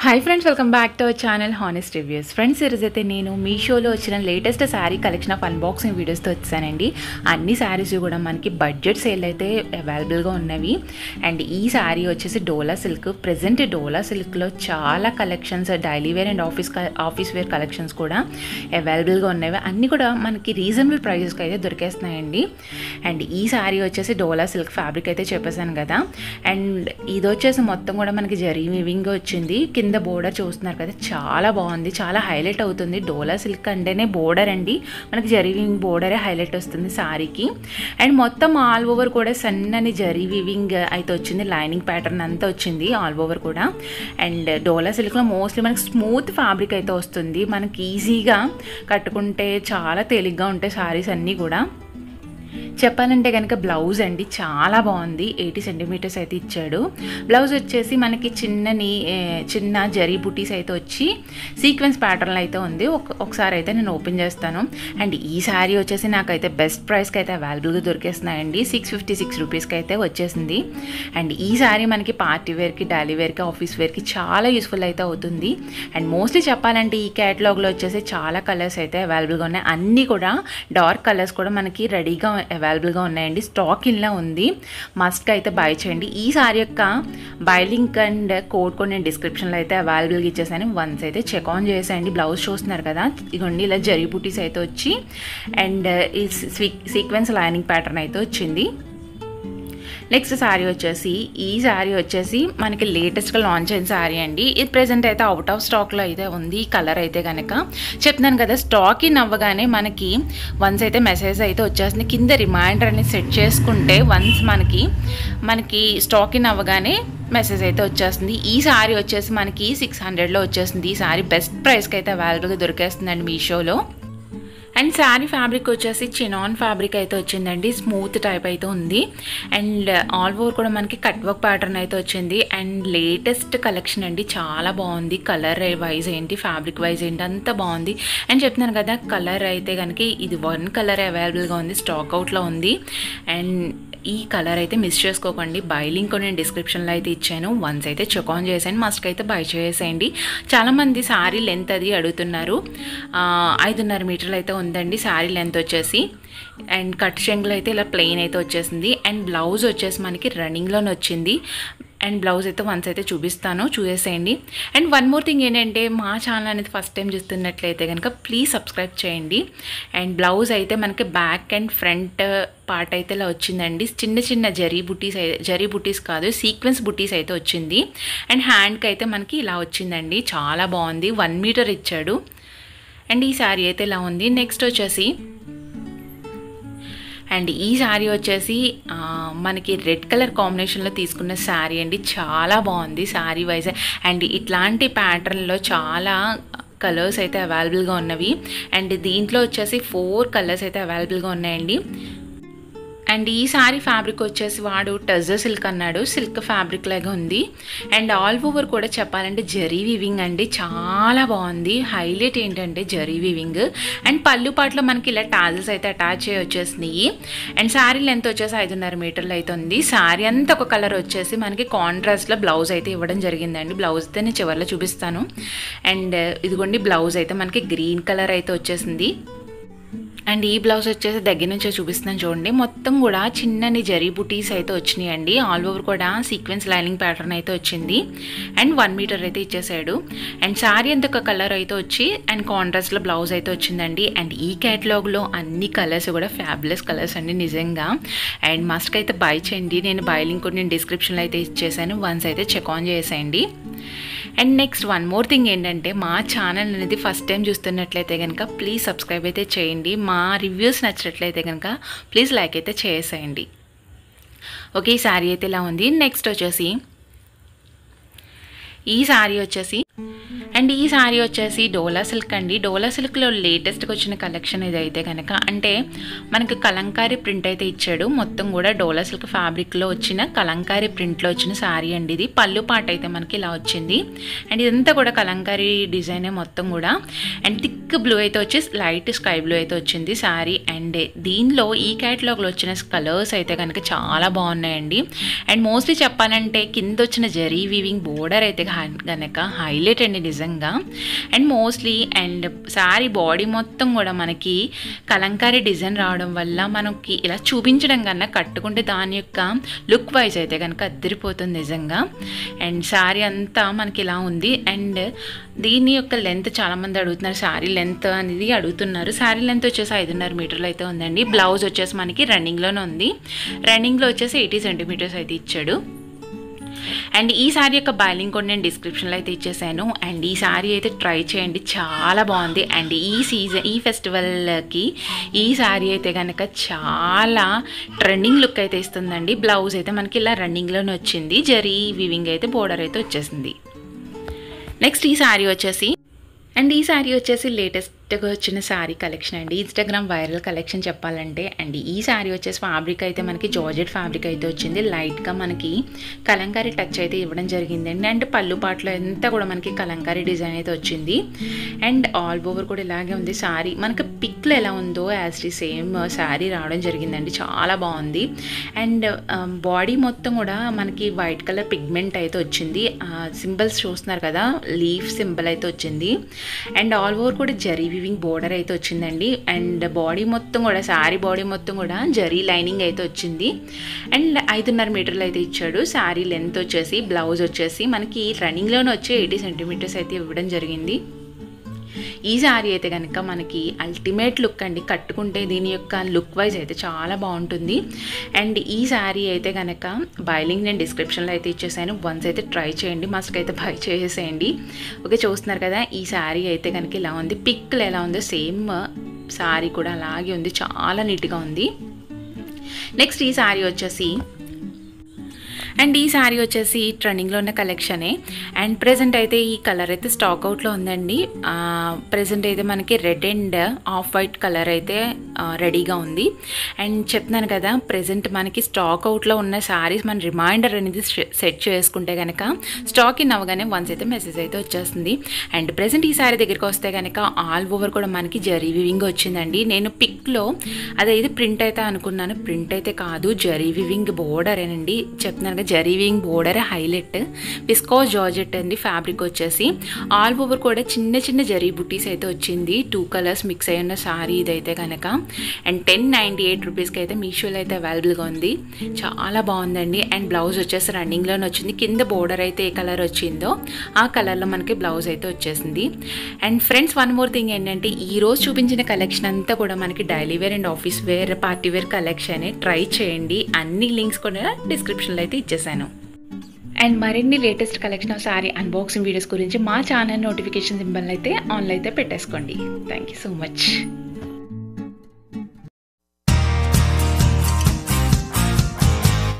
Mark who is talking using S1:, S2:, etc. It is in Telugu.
S1: Hi friends, welcome back to our channel honest reviews. Friends, ఈరోజైతే నేను మీషోలో వచ్చిన latest sari collection of unboxing వీడియోస్తో వచ్చానండి. అన్ని శారీస్ కూడా మనకి బడ్జెట్ సేల్ అయితే అవైలబుల్గా ఉన్నవి. అండ్ ఈ శారీ వచ్చేసి డోలా సిల్క్. ప్రజెంట్ డోలా సిల్క్లో చాలా collections, daily wear and office wear collections కూడా అవైలబుల్గా ఉన్నవి. అన్నీ కూడా మనకి రీజనబుల్ ప్రైజెస్కి అయితే దొరికేస్తున్నాయండి. అండ్ ఈ శారీ వచ్చేసి డోలా సిల్క్ ఫ్యాబ్రిక్ అయితే చెప్పేశాను కదా. అండ్ ఇది వచ్చేసి మొత్తం కూడా మనకి జరీ వీవింగ్ వచ్చింది. కింద బోర్డర్ చూస్తున్నారు కదా, చాలా బాగుంది, చాలా హైలైట్ అవుతుంది. డోలా సిల్క్ అంటేనే బోర్డర్ అండి, మనకి జరీ వీవింగ్ బోర్డరే హైలైట్ వస్తుంది శారీకి. అండ్ మొత్తం ఆల్ ఓవర్ కూడా సన్నని జరీ వీవింగ్ అయితే వచ్చింది. లైనింగ్ ప్యాటర్న్ అంతా వచ్చింది ఆల్ ఓవర్ కూడా. అండ్ డోలా సిల్క్లో మోస్ట్లీ మనకి స్మూత్ ఫ్యాబ్రిక్ అయితే వస్తుంది. మనకి ఈజీగా కట్టుకుంటే చాలా తేలిగ్గా ఉంటాయి శారీస్ అన్నీ కూడా. చెప్పాలంటే కనుక బ్లౌజ్ అండి చాలా బాగుంది. 80 సెంటీమీటర్స్ అయితే ఇచ్చాడు. బ్లౌజ్ వచ్చేసి మనకి చిన్న జరీ బుటీస్ అయితే వచ్చి సీక్వెన్స్ ప్యాటర్న్లో అయితే ఉంది. ఒకసారి అయితే నేను ఓపెన్ చేస్తాను. అండ్ ఈ శారీ వచ్చేసి నాకైతే బెస్ట్ ప్రైస్కి అయితే అవైలబుల్గా దొరికేస్తున్నాయండి. 656 రూపీస్కి అయితే వచ్చేసింది. అండ్ ఈ శారీ మనకి పార్టీ వేర్కి, డైలీ వేర్కి, ఆఫీస్ వేర్కి చాలా యూస్ఫుల్ అయితే అవుతుంది. అండ్ మోస్ట్లీ చెప్పాలంటే ఈ క్యాటలాగ్లో వచ్చేసి చాలా కలర్స్ అయితే అవైలబుల్గా ఉన్నాయి. అన్నీ కూడా డార్క్ కలర్స్ కూడా మనకి రెడీగా అవైలబుల్గా ఉన్నాయండి. స్టాక్ ఇన్లా ఉంది. మస్ట్గా అయితే బై చేయండి. ఈ సారీ యొక్క బై లింక్ అండ్ కోడ్ కూడా నేను డిస్క్రిప్షన్లో అయితే అవైలబుల్గా ఇచ్చేసాను. వన్స్ అయితే చెక్ ఆన్ చేసేయండి. బ్లౌజ్ చూస్తున్నారు కదా, ఇగోండి ఇలా జరీ బూటీస్ అయితే వచ్చి అండ్ ఈ సీక్వెన్స్ లైనింగ్ ప్యాటర్న్ అయితే వచ్చింది. నెక్స్ట్ శారీ వచ్చేసి ఈ శారీ వచ్చేసి మనకి లేటెస్ట్గా లాంచ్ అయిన శారీ అండి. ఇది ప్రెజెంట్ అయితే అవుట్ ఆఫ్ స్టాక్లో అయితే ఉంది. ఈ కలర్ అయితే కనుక చెప్తున్నాను కదా, స్టాక్ ఇన్ అవ్వగానే మనకి వన్స్ అయితే మెసేజ్ అయితే వచ్చేస్తుంది. కింద రిమైండర్ అనేది సెట్ చేసుకుంటే వన్స్ మనకి స్టాక్ ఇన్ అవ్వగానే మెసేజ్ అయితే వచ్చేస్తుంది. ఈ శారీ వచ్చేసి మనకి 600లో వచ్చేస్తుంది. ఈ శారీ బెస్ట్ ప్రైస్కి అయితే అవైలబుల్గా దొరికేస్తుందండి మీషోలో. అండ్ శారీ ఫ్యాబ్రిక్ వచ్చేసి చినాన్ ఫ్యాబ్రిక్ అయితే వచ్చిందండి. స్మూత్ టైప్ అయితే ఉంది. అండ్ ఆల్ ఓవర్ కూడా మనకి కట్ వర్క్ ప్యాటర్న్ అయితే వచ్చింది. అండ్ లేటెస్ట్ కలెక్షన్ అండి, చాలా బాగుంది. కలర్ వైజ్ ఏంటి, ఫ్యాబ్రిక్ వైజ్ ఏంటి, అంత బాగుంది. అండ్ చెప్తున్నాను కదా, కలర్ అయితే కనుక ఇది 1 కలర్ అవైలబుల్గా ఉంది, స్టాక్ అవుట్లో ఉంది. అండ్ ఈ కలర్ అయితే మిస్ చేసుకోకండి. బై లింక్ నేను డిస్క్రిప్షన్లో అయితే ఇచ్చాను. వన్స్ అయితే చెక్ ఆన్ చేసేయండి. మస్ట్కి అయితే బై చేసేయండి. చాలామంది శారీ లెంత్ అది అడుగుతున్నారు. 5.5 మీటర్లు అయితే ఉందండి శారీ లెంత్ వచ్చేసి. అండ్ కట్ చెంగులు అయితే ఇలా ప్లెయిన్ అయితే వచ్చేసింది. అండ్ బ్లౌజ్ వచ్చేసి మనకి రన్నింగ్లోనే వచ్చింది. అండ్ బ్లౌజ్ అయితే వన్స్ అయితే చూపిస్తాను, చూసేసేయండి. అండ్ వన్ మోర్ థింగ్ ఏంటంటే, మా ఛానల్ అనేది ఫస్ట్ టైం చూస్తున్నట్లయితే కనుక ప్లీజ్ సబ్స్క్రైబ్ చేయండి. అండ్ బ్లౌజ్ అయితే మనకి బ్యాక్ అండ్ ఫ్రంట్ పార్ట్ అయితే ఇలా వచ్చిందండి. చిన్న జరీ బుటీస్ కాదు, సీక్వెన్స్ బుటీస్ అయితే వచ్చింది. అండ్ హ్యాండ్కి అయితే మనకి ఇలా వచ్చిందండి. చాలా బాగుంది. 1 మీటర్ ఇచ్చాడు. అండ్ ఈ శారీ అయితే ఇలా ఉంది. నెక్స్ట్ వచ్చేసి అండ్ ఈ శారీ వచ్చేసి మనకి రెడ్ కలర్ కాంబినేషన్లో తీసుకున్న శారీ అండి. చాలా బాగుంది శారీ వైజ్. అండ్ ఇట్లాంటి ప్యాటర్న్లో చాలా కలర్స్ అయితే అవైలబుల్గా ఉన్నవి. అండ్ దీంట్లో వచ్చేసి 4 కలర్స్ అయితే అవైలబుల్గా ఉన్నాయండి. అండ్ ఈ శారీ ఫ్యాబ్రిక్ వచ్చేసి వాడు టజర్ సిల్క్ అన్నాడు. సిల్క్ ఫ్యాబ్రిక్ లాగా ఉంది. అండ్ ఆల్ ఓవర్ కూడా చెప్పాలంటే జరీ వీవింగ్ అండి, చాలా బాగుంది. హైలైట్ ఏంటంటే జరీ వీవింగ్. అండ్ పళ్ళు పాటలో మనకి ఇలా టాజల్స్ అయితే అటాచ్ అయ్యి వచ్చేసినాయి. అండ్ శారీ లెంత్ వచ్చేసి 5.5 మీటర్లు అయితే ఉంది. శారీ అంతా ఒక కలర్ వచ్చేసి మనకి కాంట్రాస్ట్లో బ్లౌజ్ అయితే ఇవ్వడం జరిగిందండి. బ్లౌజ్ అయితే నేను చివరిలో చూపిస్తాను. అండ్ ఇదిగోండి బ్లౌజ్ అయితే మనకి గ్రీన్ కలర్ అయితే వచ్చేసింది. అండ్ ఈ బ్లౌజ్ వచ్చేసి దగ్గర నుంచే చూపిస్తున్నాను చూడండి. మొత్తం కూడా చిన్నని జరీ బుటీస్ అయితే వచ్చినాయండి. ఆల్ ఓవర్ కూడా సీక్వెన్స్ లైనింగ్ ప్యాటర్న్ అయితే వచ్చింది. అండ్ 1 మీటర్ అయితే ఇచ్చేసాడు. అండ్ శారీ అంత ఒక కలర్ అయితే వచ్చి అండ్ కాంట్రాస్ట్లో బ్లౌజ్ అయితే వచ్చిందండి. అండ్ ఈ క్యాటలాగ్లో అన్ని కలర్స్ కూడా ఫ్యాబులస్ కలర్స్ అండి నిజంగా. అండ్ మస్ట్కి అయితే బై చేయండి. నేను బై లింక్ కూడా నేను డిస్క్రిప్షన్లో అయితే ఇచ్చేసాను. వన్స్ అయితే చెక్ ఆన్ చేసేయండి. And next one more thing ఏంటంటే, మా ఛానల్ అనేది ఫస్ట్ టైం చూస్తున్నట్లయితే కనుక ప్లీజ్ సబ్స్క్రైబ్ అయితే చేయండి. మా రివ్యూస్ నచ్చినట్లయితే కనుక ప్లీజ్ లైక్ అయితే చేసేయండి. ఓకే, ఈ శారీ అయితే ఇలా ఉంది. నెక్స్ట్ వచ్చేసి ఈ శారీ వచ్చేసి డోలా సిల్క్ అండి. డోలా సిల్క్లో లేటెస్ట్గా వచ్చిన కలెక్షన్ ఇదైతే కనుక, అంటే మనకి కలంకారీ ప్రింట్ అయితే ఇచ్చాడు. మొత్తం కూడా డోలా సిల్క్ ఫ్యాబ్రిక్లో వచ్చిన కలంకారీ ప్రింట్లో వచ్చిన శారీ అండి ఇది. పళ్ళు పాట అయితే మనకి ఇలా వచ్చింది. అండ్ ఇదంతా కూడా కలంకారీ డిజైనే మొత్తం కూడా. అండ్ థిక్ థిక్ బ్లూ అయితే వచ్చి లైట్ స్కై బ్లూ అయితే వచ్చింది శారీ. అండ్ దీనిలో ఈ క్యాటలాగ్లో వచ్చిన కలర్స్ అయితే కనుక చాలా బాగున్నాయండి. అండ్ మోస్ట్లీ చెప్పాలంటే కింద వచ్చిన జరీ వీవింగ్ బోర్డర్ అయితే కనుక హైలైట్ అండి నిజంగా. And mostly and sari body మొత్తం కూడా మనకి కలంకారీ డిజైన్ రావడం వల్ల మనకి ఇలా చూపించడం కన్నా కట్టుకుంటే దాని యొక్క లుక్ వైజ్ అయితే కనుక అద్దరిపోతుంది నిజంగా. అండ్ శారీ అంతా మనకి ఇలా ఉంది. అండ్ దీని యొక్క లెంత్ చాలామంది అడుగుతున్నారు, శారీ లెంత్ అనేది అడుగుతున్నారు. శారీ లెంత్ వచ్చేసి 5.5 మీటర్లు అయితే ఉందండి. బ్లౌజ్ వచ్చేసి మనకి రన్నింగ్లోనే ఉంది. రన్నింగ్లో వచ్చేసి 80 సెంటీమీటర్స్ అయితే ఇచ్చాడు. అండ్ ఈ శారీ యొక్క బైలింగ్ కూడా నేను డిస్క్రిప్షన్లో అయితే ఇచ్చేసాను. అండ్ ఈ శారీ అయితే ట్రై చేయండి, చాలా బాగుంది. అండ్ ఈ ఫెస్టివల్కి ఈ శారీ అయితే కనుక చాలా ట్రెండింగ్ లుక్ అయితే ఇస్తుందండి. బ్లౌజ్ అయితే మనకి ఇలా రన్నింగ్లోనే వచ్చింది, జరీ వీవింగ్ అయితే బోర్డర్ అయితే వచ్చేసింది. నెక్స్ట్ ఈ శారీ వచ్చేసి లేటెస్ట్గా వచ్చిన శారీ కలెక్షన్ అండి, ఇన్స్టాగ్రామ్ వైరల్ కలెక్షన్ చెప్పాలంటే. అండ్ ఈ శారీ వచ్చేసి ఫ్యాబ్రిక్ అయితే మనకి జార్జెట్ ఫ్యాబ్రిక్ అయితే వచ్చింది. లైట్గా మనకి కలంకారీ టచ్ అయితే ఇవ్వడం జరిగిందండి. అండ్ పళ్ళు పాటలో అంతా కూడా మనకి కలంకారీ డిజైన్ అయితే వచ్చింది. అండ్ ఆల్ ఓవర్ కూడా ఇలాగే ఉంది శారీ. మనకి పిక్లో ఎలా ఉందో యాజ్ ది సేమ్ శారీ రావడం జరిగిందండి, చాలా బాగుంది. అండ్ బాడీ మొత్తం కూడా మనకి వైట్ కలర్ పిగ్మెంట్ అయితే వచ్చింది. సింబల్స్ చూస్తున్నారు కదా, లీఫ్ సింబల్ అయితే వచ్చింది. అండ్ ఆల్ ఓవర్ కూడా జరీ వీవింగ్ బోర్డర్ అయితే వచ్చిందండి. అండ్ బాడీ మొత్తం కూడా శారీ బాడీ మొత్తం కూడా జరీ లైనింగ్ అయితే వచ్చింది. అండ్ 5.5 మీటర్లు అయితే ఇచ్చాడు. శారీ లెంత్ వచ్చేసి బ్లౌజ్ వచ్చేసి మనకి రన్నింగ్లోనే వచ్చి 80 సెంటీమీటర్స్ అయితే ఇవ్వడం జరిగింది. ఈ శారీ అయితే కనుక మనకి అల్టిమేట్ లుక్ అండి, కట్టుకుంటే దీని యొక్క లుక్ వైజ్ అయితే చాలా బాగుంటుంది. అండ్ ఈ శారీ అయితే కనుక బైలింగ్ నేను డిస్క్రిప్షన్లో అయితే ఇచ్చేసాను, వన్స్ అయితే ట్రై చేయండి, మస్ట్ అయితే బై చేసేసేయండి. ఓకే, చూస్తున్నారు కదా ఈ శారీ అయితే కనుక ఇలా ఉంది. పిక్లు ఎలా ఉందో సేమ్ శారీ కూడా అలాగే ఉంది, చాలా నీట్గా ఉంది. నెక్స్ట్ ఈ శారీ వచ్చేసి ట్రెండింగ్లో ఉన్న కలెక్షనే. అండ్ ప్రెజెంట్ అయితే ఈ కలర్ అయితే స్టాక్ అవుట్లో ఉందండి. ప్రెజెంట్ అయితే మనకి red and off white colour అయితే రెడీగా ఉంది. అండ్ చెప్తున్నాను కదా, ప్రెజెంట్ మనకి స్టాక్ అవుట్లో ఉన్న శారీస్ మన రిమైండర్ అనేది సెట్ చేసుకుంటే కనుక స్టాక్ ఇన్ అవ్వగానే వన్స్ అయితే మెసేజ్ అయితే వచ్చేస్తుంది. అండ్ ప్రెజెంట్ ఈ శారీ దగ్గరికి వస్తే కనుక ఆల్ ఓవర్ కూడా మనకి జరీ వివింగ్ వచ్చిందండి. నేను పిక్లో అదైతే ప్రింట్ అయితే అనుకున్నాను, ప్రింట్ అయితే కాదు, జరీ వివింగ్ బోర్డరేనండి. చెప్తున్నాను కదా, zari weaving border highlight. Viscose georgette అండి ఫ్యాబ్రిక్ వచ్చేసి. ఆల్ ఓవర్ కూడా చిన్న చిన్న జరీ బుటీస్ అయితే వచ్చింది. 2 కలర్స్ మిక్స్ అయి ఉన్న శారీ ఇదైతే కనుక. అండ్ 1098 రూపీస్కి అయితే మీషోలో అయితే అవైలబుల్గా ఉంది, చాలా బాగుందండి. అండ్ బ్లౌజ్ వచ్చేసి రన్నింగ్లోనే వచ్చింది. కింద బోర్డర్ అయితే ఏ కలర్ వచ్చిందో ఆ కలర్లో మనకి బ్లౌజ్ అయితే వచ్చేసింది. And friends, one more thing ఏంటంటే, ఈ రోజు చూపించిన కలెక్షన్ అంతా కూడా మనకి daily wear and office wear, party wear collection try చేయండి. అన్ని లింక్స్ కూడా డిస్క్రిప్షన్లో అయితే ఇచ్చేసాను. అండ్ మరిన్ని latest collection of sari unboxing videos గురించి మా ఛానల్ నోటిఫికేషన్ సింబల్ అయితే ఆన్లో అయితే పెట్టేసుకోండి. Thank you so much.